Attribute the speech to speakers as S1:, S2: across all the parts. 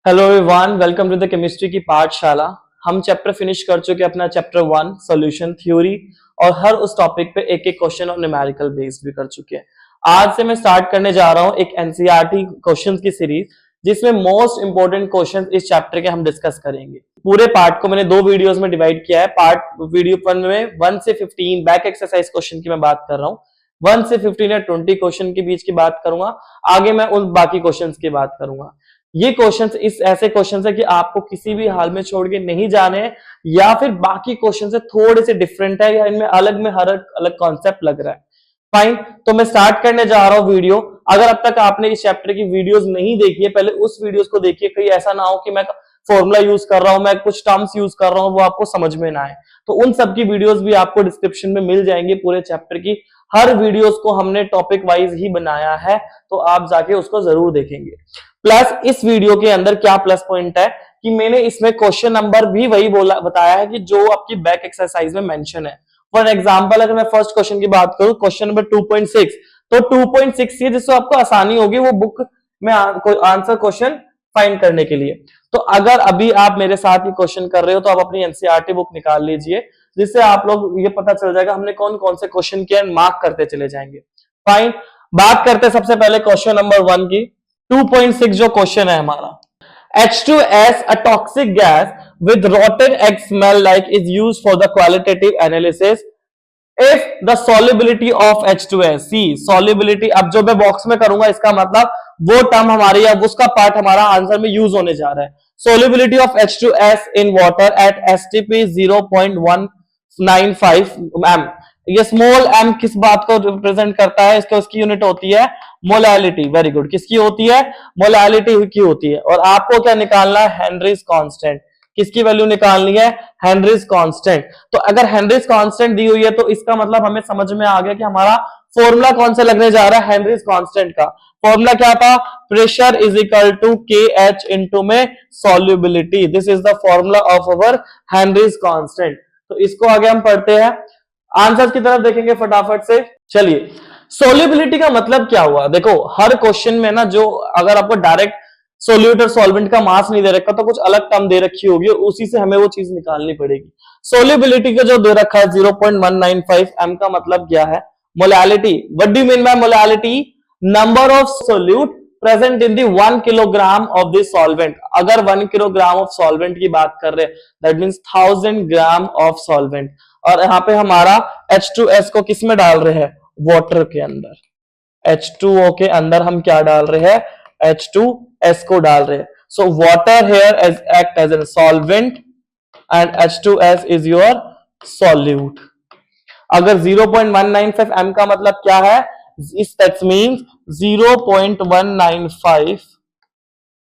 S1: Hello everyone, welcome to the chemistry की पाठशाला। हम चैप्टर फिनिश कर चुके अपना चैप्टर 1 सॉल्यूशन थ्योरी और हर उस टॉपिक पे एक एक क्वेश्चन और न्यूमेरिकल बेस्ड भी कर चुके हैं। आज से मैं स्टार्ट करने जा रहा हूं एक एनसीईआरटी क्वेश्चंस की सीरीज जिसमें मोस्ट इंपोर्टेंट क्वेश्चंस इस चैप्टर के हम डिस्कस करेंगे। पूरे पार्ट को मैंने दो वीडियोस में डिवाइड किया है। पार्ट वीडियो 1 में 1 से 15 बैक एक्सरसाइज क्वेश्चन की मैं बात कर रहा हूँ। 1 से 15 या 20 क्वेश्चन के बीच की बात करूंगा। आगे मैं उन बाकी क्वेश्चंस की बात करूंगा। ये क्वेश्चंस इस ऐसे क्वेश्चंस है कि आपको किसी भी हाल में छोड़ के नहीं जाने हैं या फिर बाकी क्वेश्चन से थोड़े से डिफरेंट है या इनमें अलग में हर अलग कॉन्सेप्ट लग रहा है। फाइन, तो मैं स्टार्ट करने जा रहा हूं वीडियो। अगर अब तक आपने इस चैप्टर की वीडियोस नहीं देखी है, पहले उस वीडियोस को देखिए। कहीं ऐसा ना हो कि मैं फॉर्मूला यूज कर रहा हूं, मैं कुछ टर्म्स यूज कर रहा हूं, वो आपको समझ में ना आए। तो उन सब की वीडियोस भी आपको डिस्क्रिप्शन में मिल जाएंगे। पूरे चैप्टर की हर वीडियोस को हमने टॉपिक वाइज ही बनाया है, तो आप जाके उसको जरूर देखेंगे। प्लस इस वीडियो के अंदर क्या प्लस पॉइंट है कि मैंने इसमें क्वेश्चन नंबर भी वही बताया है कि जो आपकी बैक एक्सरसाइज में मेंशन है। फॉर एग्जांपल, अगर मैं फर्स्ट क्वेश्चन की बात करूं, क्वेश्चन नंबर 2.6, तो 2.6 ये जिससे आपको आसानी होगी वो बुक में कोई आंसर क्वेश्चन फाइंड करने के लिए। तो अगर अभी आप मेरे साथ ये क्वेश्चन कर रहे हो तो आप अपनी एनसीईआरटी बुक निकाल लीजिए, जिससे आप लोग ये पता चल जाएगा हमने कौन कौन से क्वेश्चन किया, मार्क करते चले जाएंगे। फाइन, बात करते हैं सबसे पहले क्वेश्चन नंबर 1 की। 2.6 जो क्वेश्चन है हमारा, H2S, a toxic gas with rotten egg smell like, is used for the qualitative analysis if the solubility of H2S, see solubility, अब जो मैं बॉक्स में करूंगा इसका मतलब वो टर्म हमारी या उसका पार्ट हमारा आंसर में यूज होने जा रहा है। solubility of H2S in water at STP 0.195 m। ये स्मॉल m किस बात को रिप्रेजेंट करता है? इसको इसकी यूनिट होती है मोलैलिटी। वेरी गुड, किसकी होती है? मोलैलिटी की होती है। और आपको क्या निकालना है? Henrys constant. किसकी वैल्यू निकालनी है? Henrys constant. तो अगर हेनरीज कांस्टेंट दी हुई है तो इसका मतलब हमें समझ में आ गया कि हमारा फॉर्मूला कौन सा लगने जा रहा है? हेनरीज कांस्टेंट का फॉर्मूला क्या था? प्रेशर इज इक्वल टू के एच इंटू में solubility. This is the formula of our Henrys constant. तो इसको आगे हम पढ़ते हैं, आंसर की तरफ देखेंगे फटाफट से। चलिए, सोल्यूबिलिटी का मतलब क्या हुआ? देखो, हर क्वेश्चन में ना, जो अगर आपको डायरेक्ट सोल्यूट और सॉल्वेंट का मास नहीं दे रखा तो कुछ अलग टर्म दे रखी होगी, उसी से हमें वो चीज निकालनी पड़ेगी। सोल्यूबिलिटी का जो दे रखा है 0.195 m का मतलब क्या है? Molality. What do you mean by molality? Number of solute present in the 1 kilogram of this solvent. अगर 1 किलोग्राम ऑफ सॉल्वेंट की बात कर रहे हैं, that means 1000 gram of solvent. और यहाँ पे हमारा H2S को किस में डाल रहे हैं? वाटर के अंदर। H2O के अंदर हम क्या डाल रहे हैं? H2S को डाल रहे हैं। So water here act as a solvent and H2S is your solute. अगर 0.195 m का मतलब क्या है? इस that means 0.195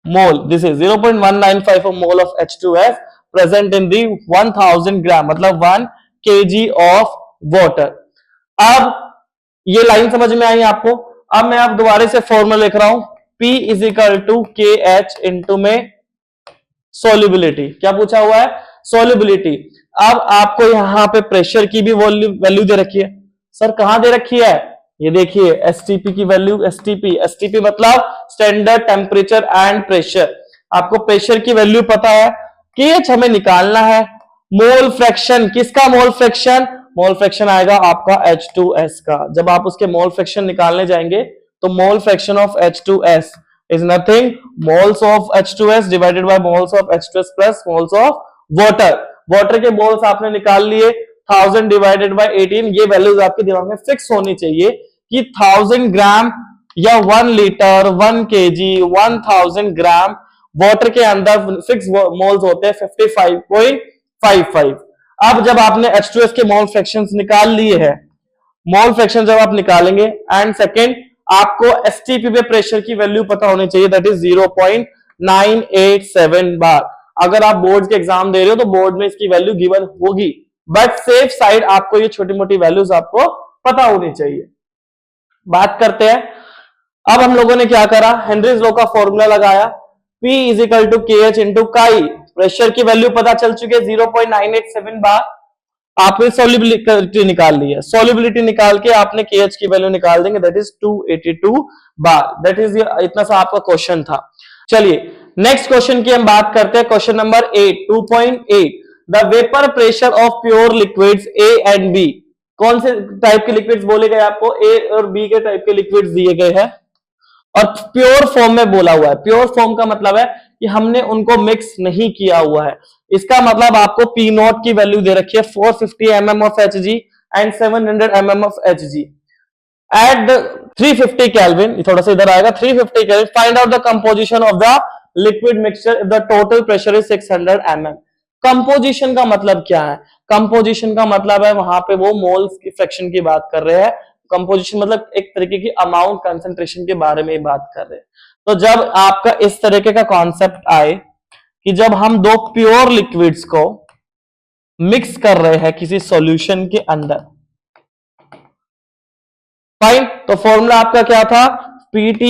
S1: mole. This is 0.195 mole of H2S present in the 1000 gram, मतलब 1 kg ऑफ वाटर। अब ये लाइन समझ में आई आपको? अब मैं आप दोबारा से फॉर्मूला लिख रहा हूं, P इज इक्वल टू के एच इंटू में सोल्यूबिलिटी। क्या पूछा हुआ है? सोल्यूबिलिटी। अब आपको यहां पे प्रेशर की भी वैल्यू दे रखी है। सर कहां दे रखी है? ये देखिए, एसटीपी की वैल्यू। एसटीपी मतलब स्टैंडर्ड टेम्परेचर एंड प्रेशर। आपको प्रेशर की वैल्यू पता है, केएच हमें निकालना है। मोल फ्रैक्शन, किसका मोल फ्रैक्शन? मोल फ्रैक्शन आएगा आपका H2S का। जब आप उसके मोल फ्रैक्शन निकालने जाएंगे तो mole fraction of H2S is nothing moles of H2S divided by moles of H2S plus moles of water. Water के मोल्स आपने निकाल लिए, 1000 डिवाइडेड बाय 18। ये वैल्यूज आपके दिमाग में फिक्स होनी चाहिए कि 1000 ग्राम या 1 लीटर, 1 kg, 1000 ग्राम वाटर के अंदर फिक्स मोल्स होते हैं 55.55। अब जब आपने H2S के मोल फ्रैक्शंस निकाल लिए हैं, मोल फ्रैक्शन जब आप निकालेंगे, एंड सेकेंड आपको एसटीपी पे प्रेशर की वैल्यू पता होनी चाहिए, दैट इज 0.987 बार। अगर आप बोर्ड के एग्जाम दे रहे हो तो बोर्ड में इसकी वैल्यू गिवन होगी, बट सेफ साइड आपको ये छोटी मोटी वैल्यूज आपको पता होनी चाहिए। बात करते हैं, अब हम लोगों ने क्या करा? हेनरीज लॉ का फॉर्मूला लगाया, P इज इक्वल टू के एच इंटू काई। प्रेशर की वैल्यू पता चल चुकी है 0.987 बार। आपने सोल्यूबिलिटी निकाल ली है। सोल्यूबिलिटी निकाल के आपने KH की वैल्यू निकाल देंगे, that is 282 bar. That is इतना सा आपका क्वेश्चन था। चलिए, नेक्स्ट क्वेश्चन की हम बात करते हैं, question number 8 2.8 the vapour pressure of pure liquids A and B. कौन से टाइप के लिक्विड्स बोले गए आपको? ए और बी के टाइप के लिक्विड्स दिए गए हैं और प्योर फॉर्म में बोला हुआ है। प्योर फॉर्म का मतलब है कि हमने उनको मिक्स नहीं किया हुआ है। इसका मतलब आपको पी नॉट की वैल्यू दे रखी है 450 mm of Hg and 700 mm of Hg at the 350 kelvin. थोड़ा सा इधर आएगा, 350 kelvin find out the composition of the liquid mixture if the total pressure is 600 mm। Composition का मतलब क्या है? कंपोजिशन का मतलब है वहां पे वो मोल्स की फ्रैक्शन की बात कर रहे हैं। कंपोजिशन मतलब एक तरीके की अमाउंट कंसंट्रेशन के बारे में बात कर रहे हैं। तो जब आपका इस तरीके का कॉन्सेप्ट आए कि जब हम दो प्योर लिक्विड्स को मिक्स कर रहे हैं किसी सॉल्यूशन के अंदर, फाइन, तो फॉर्मूला आपका क्या था? Pt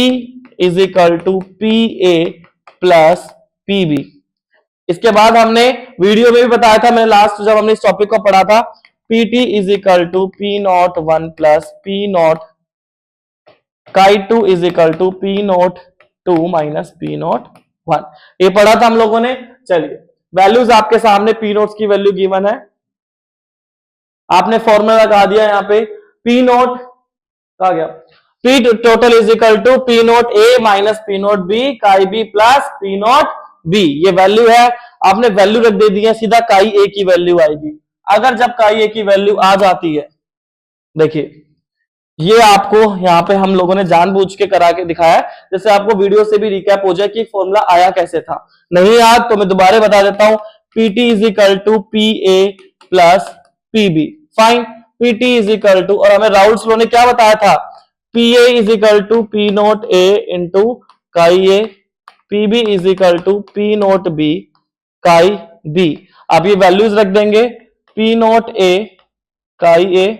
S1: is equal to Pa plus Pb। इसके बाद हमने वीडियो में भी बताया था, मैंने लास्ट जब हमने इस टॉपिक को पढ़ा था, Pt is equal to P nought 1 plus P nought chi 2 is equal to P nought 2 minus P nought 1। ये पढ़ा था हम लोगों ने। चलिए, वैल्यूज आपके सामने P नोट्स की वैल्यू गिवन है, आपने फॉर्मूला लगा दिया यहाँ पे। P नोट कहा गया, P total is equal to P nought A minus P nought B chi B plus P nought B। ये वैल्यू है, आपने वैल्यू रख दे दी है, सीधा काई A की वैल्यू आएगी। अगर जब काई A की वैल्यू आ जाती है, देखिए ये आपको यहाँ पे हम लोगों ने जानबूझ के करा के दिखाया है, जैसे आपको वीडियो से भी रिकैप हो जाए कि फॉर्मूला आया कैसे था। नहीं याद तो मैं दोबारा बता देता हूं, Pt is equal to Pa plus Pb। Fine, Pt is equal to, और हमें राउल्स लॉ ने क्या बताया था? Pa is equal to P nought A into chi A, Pb is equal to P nought B chi B। अब ये values रख देंगे, P nought A chi A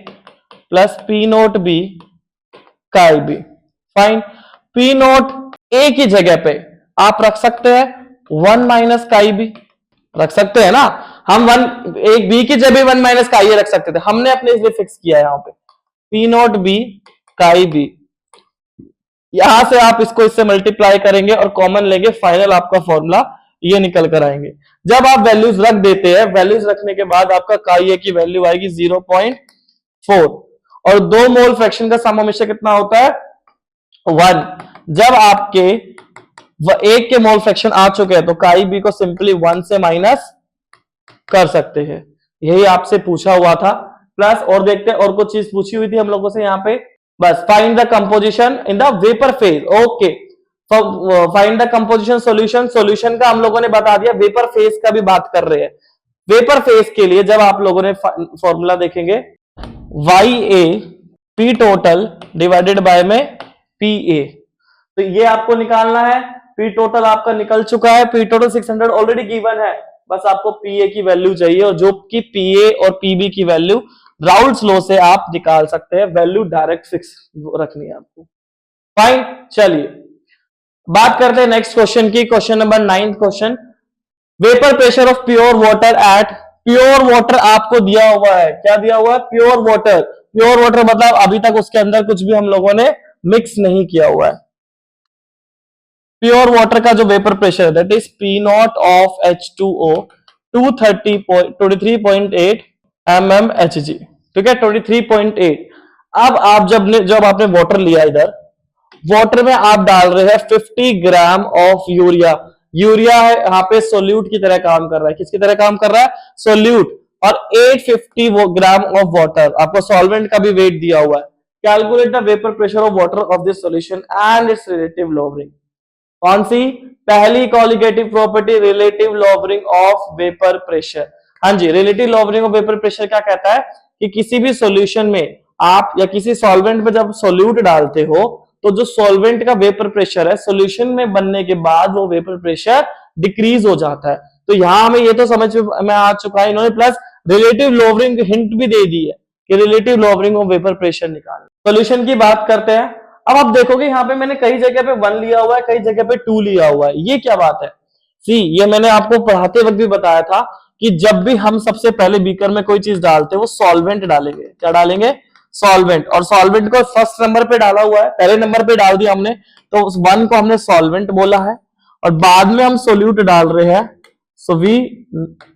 S1: plus P nought B chi B। Fine, P nought A की जगह पे आप रख सकते हैं 1 माइनस काई B, रख सकते हैं ना। हम एक B की जगह 1 माइनस काई A रख सकते थे, हमने अपने इसलिए फिक्स किया है यहाँ पे P nought B chi B। यहां से आप इसको इससे मल्टीप्लाई करेंगे और कॉमन लेंगे, फाइनल आपका फॉर्मूला ये निकल कर आएंगे। जब आप वैल्यूज रख देते हैं, वैल्यूज रखने के बाद आपका काई A की वैल्यू आएगी 0.4 और 2 मोल फ्रैक्शन का सम हमेशा कितना होता है? 1। जब आपके एक के मोल फ्रैक्शन आ चुके हैं तो काई B को सिंपली 1 से माइनस कर सकते हैं। यही आपसे पूछा हुआ था। प्लस और देखते हैं, और कुछ चीज पूछी हुई थी हम लोगों से यहाँ पे, बस find the composition in the vapour phase. Okay, find the composition solution. Solution का हम लोगों ने बता दिया, वेपर फेज का भी बात कर रहे हैं। वेपर फेज के लिए जब आप लोगों ने फॉर्मूला देखेंगे, YA P total divided by में PA, तो ये आपको निकालना है। P टोटल आपका निकल चुका है, P टोटल 600 ऑलरेडी गिवन है, बस आपको PA की वैल्यू चाहिए, और जो कि PA और PB की वैल्यू राउल्स लॉ से आप निकाल सकते हैं। वैल्यू डायरेक्ट फिक्स रखनी है आपको। फाइन, चलिए बात करते हैं नेक्स्ट क्वेश्चन की। Question number 9 question, vapour pressure of pure water at, pure water आपको दिया हुआ है, क्या दिया हुआ है? Pure water. प्योर वाटर मतलब अभी तक उसके अंदर कुछ भी हम लोगों ने मिक्स नहीं किया हुआ है। प्योर वाटर का जो वेपर प्रेशर है that is P not of H2O 23.8 mm Hg, ठीक है, 23.8। अब आप जब आपने वाटर लिया, इधर वाटर में आप डाल रहे हैं 50 ग्राम ऑफ यूरिया। यूरिया है यहाँ पे सोल्यूट की तरह काम कर रहा है। किसकी तरह काम कर रहा है? सोल्यूट। और 850 ग्राम ऑफ वाटर, आपको सॉल्वेंट का भी वेट दिया हुआ है। Calculate the vapour pressure of water of this solution and its relative lowering. कौन सी? पहली colligative property, relative lowering of vapour pressure. हाँ जी, relative lowering of vapour pressure क्या कहता है कि किसी भी सॉल्यूशन में आप या किसी सॉल्वेंट में जब सोल्यूट डालते हो तो जो सॉल्वेंट का वेपर प्रेशर है सॉल्यूशन में बनने के बाद वो वेपर प्रेशर डिक्रीज हो जाता है। तो यहां हमें ये तो समझ में आ चुका है इन्होंने, प्लस रिलेटिव लॉवरिंग हिंट भी दे दी है कि relative lowering of vapour pressure निकालना। सॉल्यूशन की बात करते हैं। अब आप देखोगे यहाँ पे मैंने कई जगह पे 1 लिया हुआ है, कई जगह पे 2 लिया हुआ है। ये क्या बात है? सी, ये मैंने आपको पढ़ाते वक्त भी बताया था कि जब भी हम सबसे पहले बीकर में कोई चीज डालते हैं वो सॉल्वेंट डालेंगे। क्या डालेंगे? सॉल्वेंट। और सॉल्वेंट को फर्स्ट नंबर पे डाला हुआ है, पहले नंबर पे डाल दिया हमने, तो उस 1 को हमने सॉल्वेंट बोला है। और बाद में हम सोल्यूट डाल रहे हैं, so we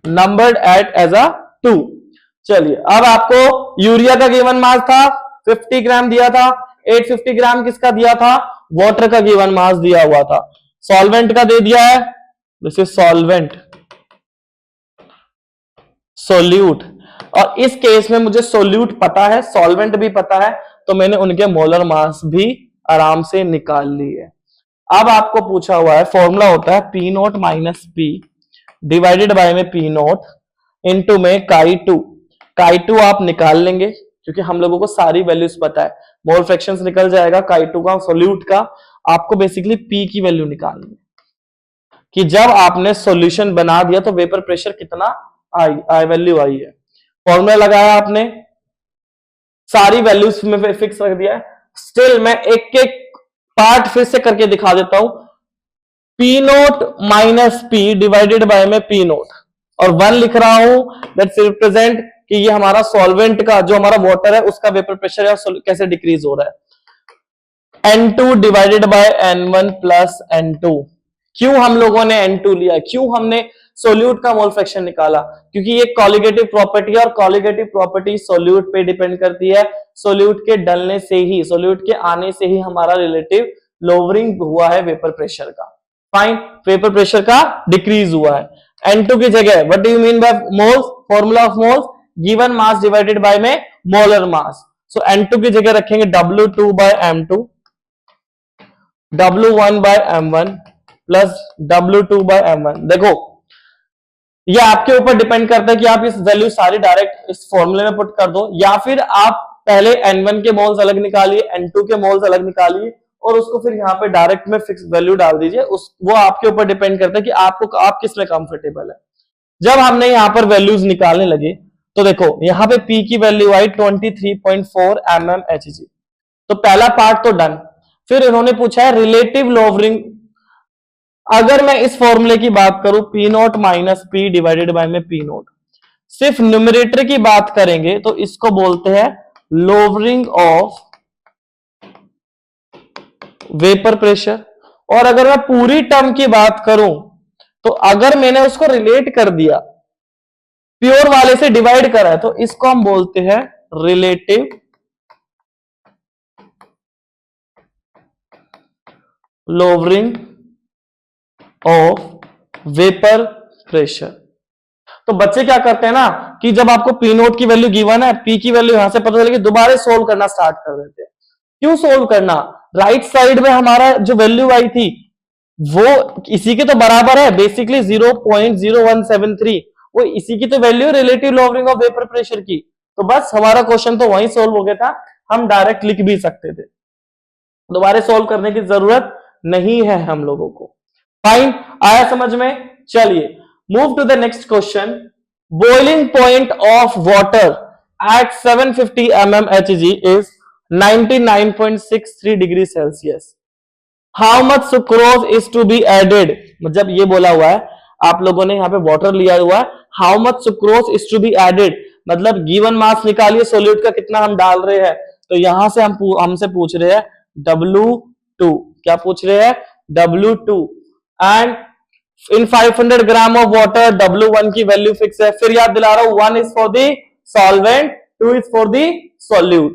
S1: numbered at as a 2। चलिए अब आपको यूरिया का गिवन मास था 50 ग्राम दिया था, 850 ग्राम किसका दिया था, वाटर का गिवन मास दिया हुआ था। सॉल्वेंट का दे दिया है, दिस इज सॉल्वेंट, सोल्यूट, और इस केस में मुझे सोल्यूट पता है, सॉल्वेंट भी पता है, तो मैंने उनके मोलर मास भी आराम से निकाल ली है। अब आपको पूछा हुआ है, फॉर्मूला होता है P note minus P divided by में पी नोट इंटू में काई 2 आप निकाल लेंगे क्योंकि हम लोगों को सारी वैल्यूज पता है, मोल फ्रैक्शंस निकल जाएगा काई 2 का, सोल्यूट का। आपको बेसिकली पी की वैल्यू निकालनी है कि जब आपने सॉल्यूशन बना दिया तो वेपर प्रेशर कितना आई वैल्यू आई है। फॉर्मूला लगाया आपने, सारी वैल्यूज में फिक्स रख दिया है। स्टिल मैं एक एक पार्ट फिर से करके दिखा देता हूं। P note minus P divided by में पी नोट, और 1 लिख रहा हूं, दैट्स रिप्रेजेंट कि ये हमारा सॉल्वेंट का जो हमारा वाटर है उसका वेपर प्रेशर या कैसे डिक्रीज हो रहा है। N2 divided by N1 plus N2। क्यों हम लोगों ने N2 लिया, क्यों हमने सोल्यूट का मोल फ्रैक्शन निकाला, क्योंकि ये कॉलिगेटिव प्रॉपर्टी है और कॉलिगेटिव प्रॉपर्टी सोल्यूट पे डिपेंड करती है। सोल्यूट के डलने से ही, सोल्यूट के आने से ही हमारा रिलेटिव लोअरिंग हुआ है वेपर प्रेशर का। फाइन, वेपर प्रेशर का डिक्रीज हुआ है। N2 की जगह what do you mean by moles, formula of moles given mass divided by में मोलर मास। सो N2 की जगह रखेंगे W2 bye M2, W1 bye M1 plus W2 bye M1। देखो ये आपके ऊपर डिपेंड करता है कि आप इस वैल्यू सारी डायरेक्ट इस फॉर्मूले में पुट कर दो, या फिर आप पहले N1 के मोल्स अलग निकालिए, N2 के मोल्स अलग निकालिए और उसको फिर यहाँ पे डायरेक्ट में फिक्स वैल्यू डाल दीजिए। वो आपके ऊपर डिपेंड करता है कि आपको आप किस में कंफर्टेबल है। जब हमने यहाँ पर वैल्यूज निकालने लगे तो देखो यहाँ पे P की वैल्यू आई 23.4 mmHg, तो पहला पार्ट तो डन। फिर इन्होंने पूछा है रिलेटिव लोवरिंग। अगर मैं इस फॉर्मूले की बात करूं P note minus P divided by में पी नोट, सिर्फ न्यूमरेटर की बात करेंगे तो इसको बोलते हैं लोवरिंग ऑफ वेपर प्रेशर। और अगर मैं पूरी टर्म की बात करूं तो अगर मैंने उसको रिलेट कर दिया, प्योर वाले से डिवाइड करा है, तो इसको हम बोलते हैं relative lowering of vapour pressure. तो बच्चे क्या करते हैं ना कि जब आपको पी नोट की वैल्यू गिवन है, पी की वैल्यू यहां से पता चलेगी, दोबारा सोल्व करना स्टार्ट कर देते हैं। क्यों सोल्व करना, राइट साइड में हमारा जो वैल्यू आई थी वो इसी के तो बराबर है, बेसिकली 0.0173, वो इसी की तो value relative lowering of vapour pressure की। तो बस हमारा क्वेश्चन तो वहीं सोल्व हो गया था, हम डायरेक्ट लिख भी सकते थे, दोबारा सोल्व करने की जरूरत नहीं है हम लोगों को। फाइन, आया समझ में। चलिए move to the next question. Boiling point of water at 750 mmHg is 99.63 degree Celsius. How much sucrose is to be added, मतलब ये बोला हुआ है, आप लोगों ने यहाँ पे वाटर लिया हुआ है, how much sucrose is to be added, मतलब गिवन मास निकालिए सोल्यूट का कितना हम डाल रहे हैं। तो यहां से हमसे पूछ रहे हैं W2, क्या पूछ रहे हैं W2, and in 500 gram of water W1 की वैल्यू फिक्स है। फिर याद दिला रहा हूं, 1 is for the solvent, 2 is for the solute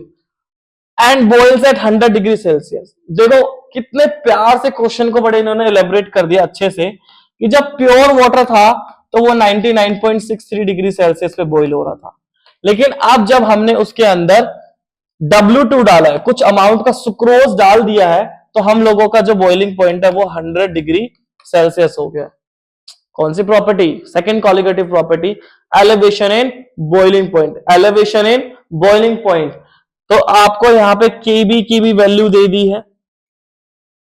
S1: and boils at 100 degree Celsius. देखो कितने प्यार से क्वेश्चन को बड़े इन्होंने एलेबरेट कर दिया अच्छे से, कि जब प्योर वाटर था तो वो 99.63 डिग्री सेल्सियस पे बॉइल हो रहा था, लेकिन अब जब हमने उसके अंदर W2 डाला है, कुछ अमाउंट का सुक्रोज डाल दिया है, तो हम लोगों का जो बॉइलिंग पॉइंट है वो 100 डिग्री सेल्सियस हो गया। कौन सी property, second colligative property, elevation in boiling point, elevation in boiling point. तो आपको यहां पे केबी की भी वैल्यू दे दी है,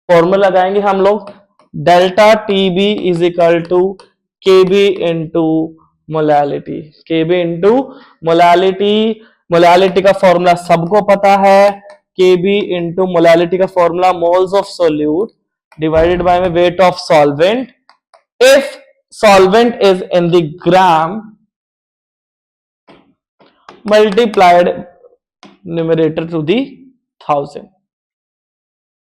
S1: फॉर्मूला लगाएंगे हम लोग, delta TB is equal to KB into molality, KB into molality. Molality का फॉर्मूला सबको पता है, केबी इंटू मोलैलिटी का formula moles of solute divided by में weight of solvent, if solvent is in the gram multiplied numerator to the 1000,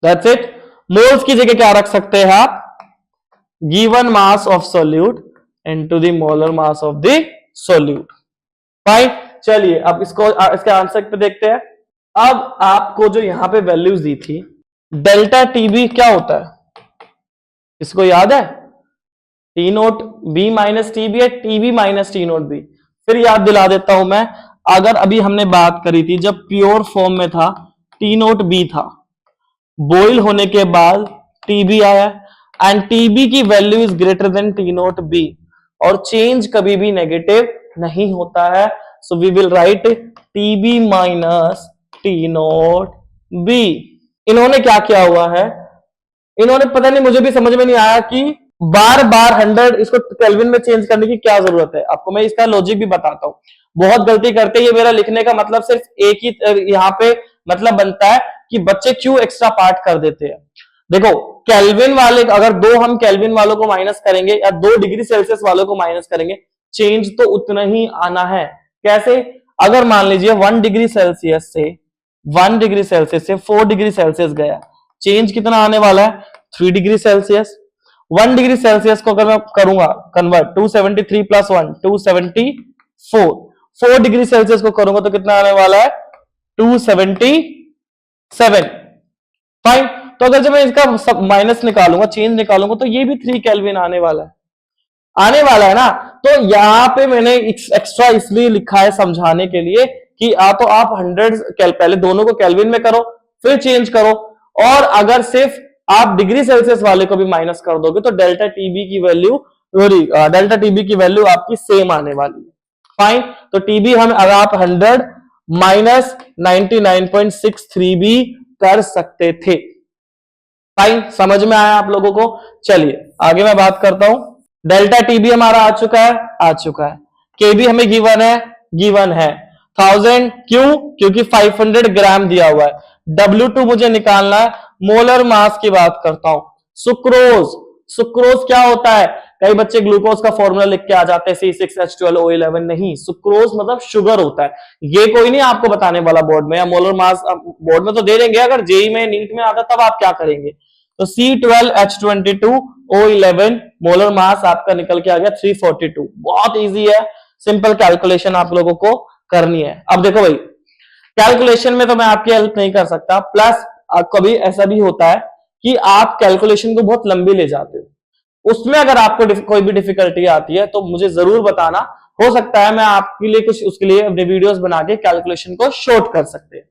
S1: that's it। Moles की जगह क्या रख सकते हैं आप, given mass of solute into the molar mass of the solute. Fine, चलिए अब इसके आंसर पे देखते हैं। अब आपको जो यहां पे वैल्यूज दी थी, डेल्टा टीबी क्या होता है, इसको याद है? T note B minus TB है, TB minus T note B. फिर याद दिला देता हूं मैं, अगर अभी हमने बात करी थी जब प्योर फॉर्म में था टी नोट बी था, बॉइल होने के बाद टीबी आया एंड टीबी की value is greater than T note B और चेंज कभी भी नेगेटिव नहीं होता है। So we will write TB minus T note B. इन्होंने क्या किया हुआ है, इन्होंने पता नहीं, मुझे भी समझ में नहीं आया कि बार बार 100 इसको केल्विन में चेंज करने की क्या जरूरत है। आपको मैं इसका लॉजिक भी बताता हूं। बहुत गलती करते हैं, ये मेरा लिखने का मतलब सिर्फ एक ही यहाँ पे मतलब बनता है कि बच्चे क्यों एक्स्ट्रा पार्ट कर देते हैं। देखो केल्विन वाले, अगर दो हम केल्विन वालों को माइनस करेंगे या 2 डिग्री सेल्सियस वालों को माइनस करेंगे, चेंज तो उतना ही आना है। कैसे? अगर मान लीजिए 1 डिग्री सेल्सियस से 4 डिग्री सेल्सियस गया, चेंज कितना आने वाला है? 3 डिग्री सेल्सियस। 1 डिग्री सेल्सियस को अगर मैं करूंगा कन्वर्ट, 273 प्लस 1 274, 4 डिग्री सेल्सियस को करूंगा तो कितना आने वाला है? 277। फाइन, तो अगर जब मैं इसका माइनस निकालूंगा, चेंज निकालूंगा, तो ये भी 3 केल्विन आने वाला है ना। तो यहां पे मैंने एक्स्ट्रा इसलिए लिखा है समझाने के लिए कि तो आप 100 पहले दोनों को केल्विन में करो फिर चेंज करो, और अगर सिर्फ आप डिग्री सेल्सियस वाले को भी माइनस कर दोगे तो डेल्टा टीबी की वैल्यू आपकी सेम आने वाली है। फाइन, तो टीबी हम अगर आप 100 माइनस 99.63 भी कर सकते थे। फाइन, समझ में आया आप लोगों को? चलिए आगे मैं बात करता हूं। डेल्टा टीबी हमारा आ चुका है। केबी हमें गिवन है 1000। क्यों? क्योंकि 500 ग्राम दिया हुआ है। W2 मुझे निकालना है। मोलर मास की बात करता हूं। सुक्रोज क्या होता है? कई बच्चे ग्लूकोज का फॉर्मूला लिख के आ जाते हैं C6H12O11। नहीं, सुक्रोज मतलब शुगर होता है। ये कोई नहीं आपको बताने वाला बोर्ड में, या मोलर मास बोर्ड में तो दे देंगे, अगर जेई में नीट में आता तब आप क्या करेंगे? तो C12H22O11 मोलर मास आपका निकल के आ गया 342। बहुत इजी है, सिंपल कैलकुलेशन आप लोगों को करनी है। अब देखो भाई, कैलकुलेशन में तो मैं आपकी हेल्प नहीं कर सकता, प्लस कभी ऐसा भी होता है कि आप कैलकुलेशन को बहुत लंबी ले जाते हो, उसमें अगर आपको कोई भी डिफिकल्टी आती है तो मुझे जरूर बताना। हो सकता है मैं आपके लिए कुछ उसके लिए अपने वीडियोस बना के कैलकुलेशन को शॉर्ट कर सकते हैं।